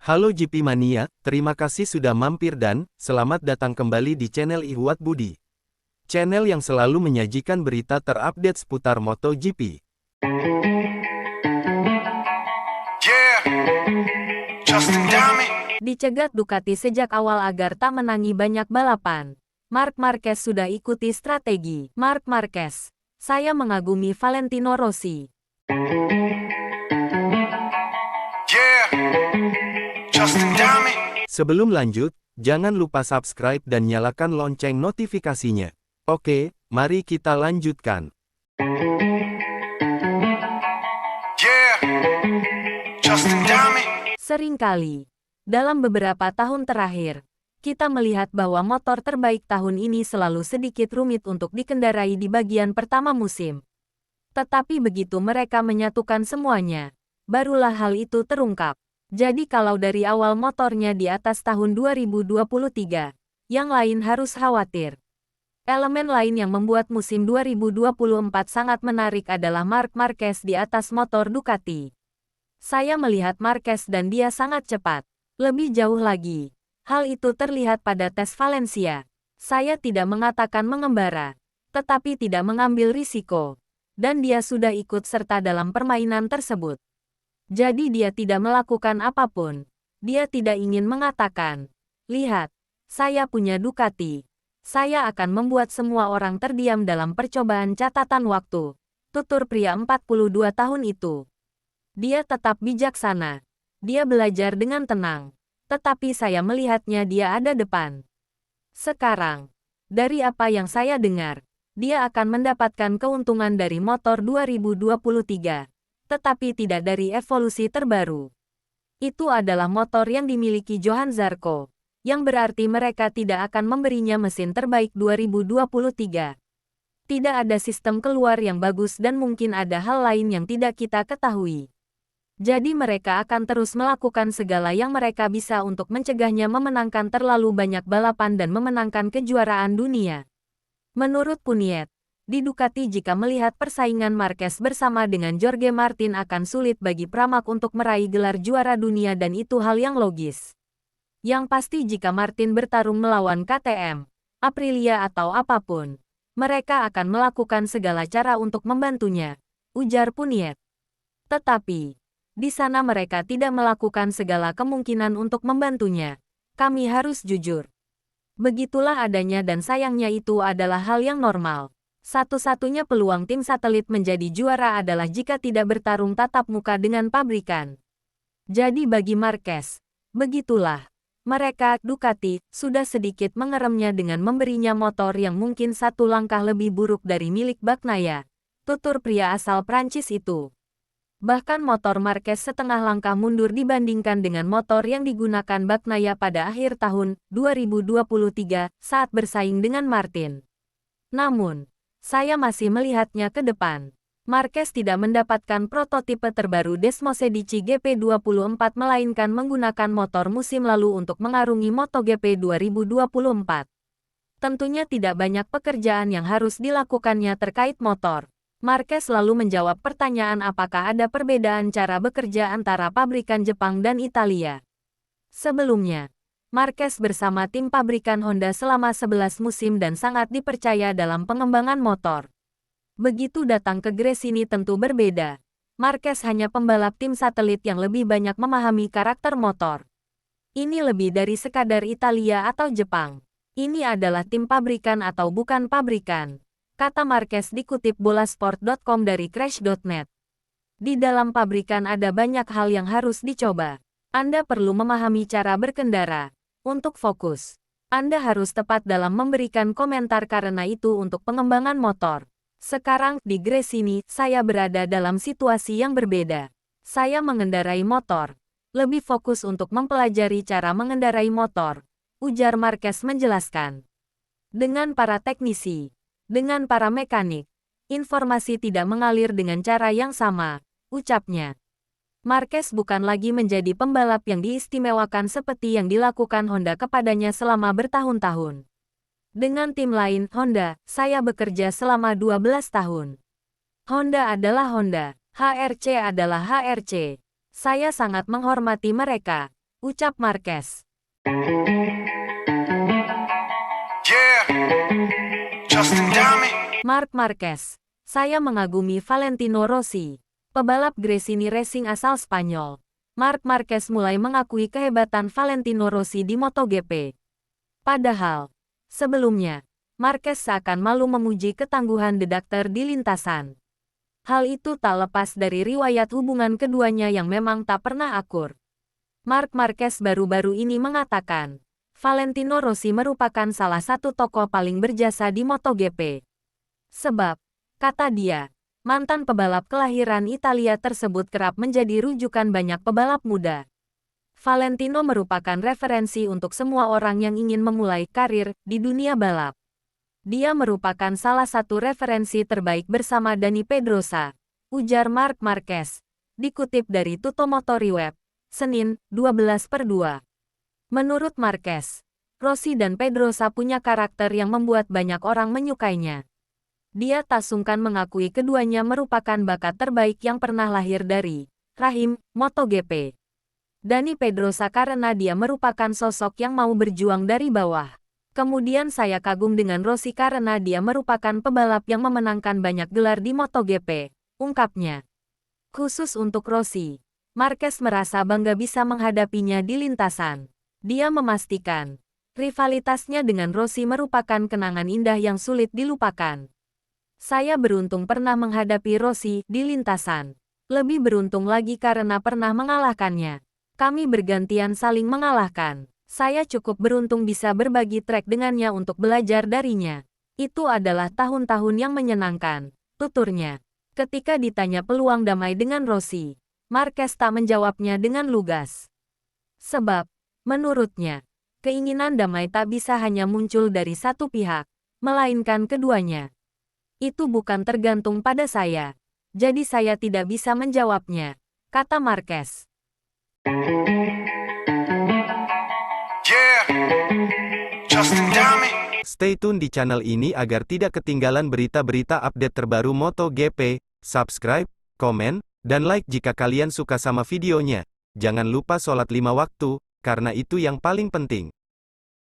Halo GP Mania, terima kasih sudah mampir dan selamat datang kembali di channel Ihwat Budi. Channel yang selalu menyajikan berita terupdate seputar MotoGP. Yeah, Justin Dami. Dicegat Ducati sejak awal agar tak menangi banyak balapan. Marc Marquez sudah ikuti strategi. Marc Marquez, saya mengagumi Valentino Rossi. Yeah, Justin Dami. Sebelum lanjut, jangan lupa subscribe dan nyalakan lonceng notifikasinya. Oke, mari kita lanjutkan. Yeah, Justin Dami. Seringkali, dalam beberapa tahun terakhir, kita melihat bahwa motor terbaik tahun ini selalu sedikit rumit untuk dikendarai di bagian pertama musim. Tetapi begitu mereka menyatukan semuanya, barulah hal itu terungkap. Jadi kalau dari awal motornya di atas tahun 2023, yang lain harus khawatir. Elemen lain yang membuat musim 2024 sangat menarik adalah Marc Marquez di atas motor Ducati. Saya melihat Marquez dan dia sangat cepat. Lebih jauh lagi, hal itu terlihat pada tes Valencia. Saya tidak mengatakan mengembara, tetapi tidak mengambil risiko. Dan dia sudah ikut serta dalam permainan tersebut. Jadi dia tidak melakukan apapun. Dia tidak ingin mengatakan, "Lihat, saya punya Ducati. Saya akan membuat semua orang terdiam dalam percobaan catatan waktu," tutur pria 42 tahun itu. Dia tetap bijaksana. Dia belajar dengan tenang. Tetapi saya melihatnya dia ada depan. Sekarang, dari apa yang saya dengar, dia akan mendapatkan keuntungan dari motor 2023, tetapi tidak dari evolusi terbaru. Itu adalah motor yang dimiliki Johann Zarco, yang berarti mereka tidak akan memberinya mesin terbaik 2023. Tidak ada sistem keluar yang bagus dan mungkin ada hal lain yang tidak kita ketahui. Jadi mereka akan terus melakukan segala yang mereka bisa untuk mencegahnya memenangkan terlalu banyak balapan dan memenangkan kejuaraan dunia. Menurut Puniet, di Ducati jika melihat persaingan Marquez bersama dengan Jorge Martin akan sulit bagi Pramac untuk meraih gelar juara dunia dan itu hal yang logis. Yang pasti jika Martin bertarung melawan KTM, Aprilia atau apapun, mereka akan melakukan segala cara untuk membantunya, ujar Puniet. Tetapi, di sana mereka tidak melakukan segala kemungkinan untuk membantunya. Kami harus jujur. Begitulah adanya dan sayangnya itu adalah hal yang normal. Satu-satunya peluang tim satelit menjadi juara adalah jika tidak bertarung tatap muka dengan pabrikan. Jadi bagi Marquez, begitulah. Mereka, Ducati, sudah sedikit mengeremnya dengan memberinya motor yang mungkin satu langkah lebih buruk dari milik Bagnaia, tutur pria asal Prancis itu. Bahkan motor Marquez setengah langkah mundur dibandingkan dengan motor yang digunakan Bagnaia pada akhir tahun 2023 saat bersaing dengan Martin. Namun, saya masih melihatnya ke depan. Marquez tidak mendapatkan prototipe terbaru Desmosedici GP24 melainkan menggunakan motor musim lalu untuk mengarungi MotoGP 2024. Tentunya tidak banyak pekerjaan yang harus dilakukannya terkait motor. Marquez selalu menjawab pertanyaan apakah ada perbedaan cara bekerja antara pabrikan Jepang dan Italia. Sebelumnya, Marquez bersama tim pabrikan Honda selama 11 musim dan sangat dipercaya dalam pengembangan motor. Begitu datang ke Gresini tentu berbeda. Marquez hanya pembalap tim satelit yang lebih banyak memahami karakter motor. Ini lebih dari sekadar Italia atau Jepang. Ini adalah tim pabrikan atau bukan pabrikan, kata Marquez dikutip bolasport.com dari crash.net. Di dalam pabrikan ada banyak hal yang harus dicoba. Anda perlu memahami cara berkendara. Untuk fokus, Anda harus tepat dalam memberikan komentar karena itu untuk pengembangan motor. Sekarang, di Gresini, saya berada dalam situasi yang berbeda. Saya mengendarai motor. Lebih fokus untuk mempelajari cara mengendarai motor, ujar Marquez menjelaskan. Dengan para teknisi, dengan para mekanik, informasi tidak mengalir dengan cara yang sama, ucapnya. Marquez bukan lagi menjadi pembalap yang diistimewakan seperti yang dilakukan Honda kepadanya selama bertahun-tahun. Dengan tim lain, Honda, saya bekerja selama 12 tahun. Honda adalah Honda, HRC adalah HRC. Saya sangat menghormati mereka. ucap Marquez. Yeah, Justin Dami. Marc Marquez. Saya mengagumi Valentino Rossi. Pebalap Gresini Racing asal Spanyol. Marc Marquez mulai mengakui kehebatan Valentino Rossi di MotoGP. Padahal, sebelumnya, Marquez seakan malu memuji ketangguhan The Doctor di lintasan. Hal itu tak lepas dari riwayat hubungan keduanya yang memang tak pernah akur. Marc Marquez baru-baru ini mengatakan, Valentino Rossi merupakan salah satu tokoh paling berjasa di MotoGP. Sebab, kata dia, mantan pebalap kelahiran Italia tersebut kerap menjadi rujukan banyak pebalap muda. Valentino merupakan referensi untuk semua orang yang ingin memulai karir di dunia balap. Dia merupakan salah satu referensi terbaik bersama Dani Pedrosa, ujar Marc Marquez, dikutip dari Tuttomotori Web, Senin, 12/2. Menurut Marquez, Rossi dan Pedrosa punya karakter yang membuat banyak orang menyukainya. Dia tak sungkan mengakui keduanya merupakan bakat terbaik yang pernah lahir dari rahim MotoGP. Dani Pedrosa karena dia merupakan sosok yang mau berjuang dari bawah. Kemudian saya kagum dengan Rossi karena dia merupakan pebalap yang memenangkan banyak gelar di MotoGP, ungkapnya. Khusus untuk Rossi, Marquez merasa bangga bisa menghadapinya di lintasan. Dia memastikan, rivalitasnya dengan Rossi merupakan kenangan indah yang sulit dilupakan. Saya beruntung pernah menghadapi Rossi di lintasan. Lebih beruntung lagi karena pernah mengalahkannya. Kami bergantian saling mengalahkan. Saya cukup beruntung bisa berbagi trek dengannya untuk belajar darinya. Itu adalah tahun-tahun yang menyenangkan, tuturnya. Ketika ditanya peluang damai dengan Rossi, Marquez tak menjawabnya dengan lugas. Sebab, menurutnya, keinginan damai tak bisa hanya muncul dari satu pihak, melainkan keduanya. Itu bukan tergantung pada saya. Jadi saya tidak bisa menjawabnya, kata Marquez. Yeah, Justin Dami. Stay tune di channel ini agar tidak ketinggalan berita-berita update terbaru MotoGP. Subscribe, komen, dan like jika kalian suka sama videonya. Jangan lupa sholat 5 waktu, karena itu yang paling penting.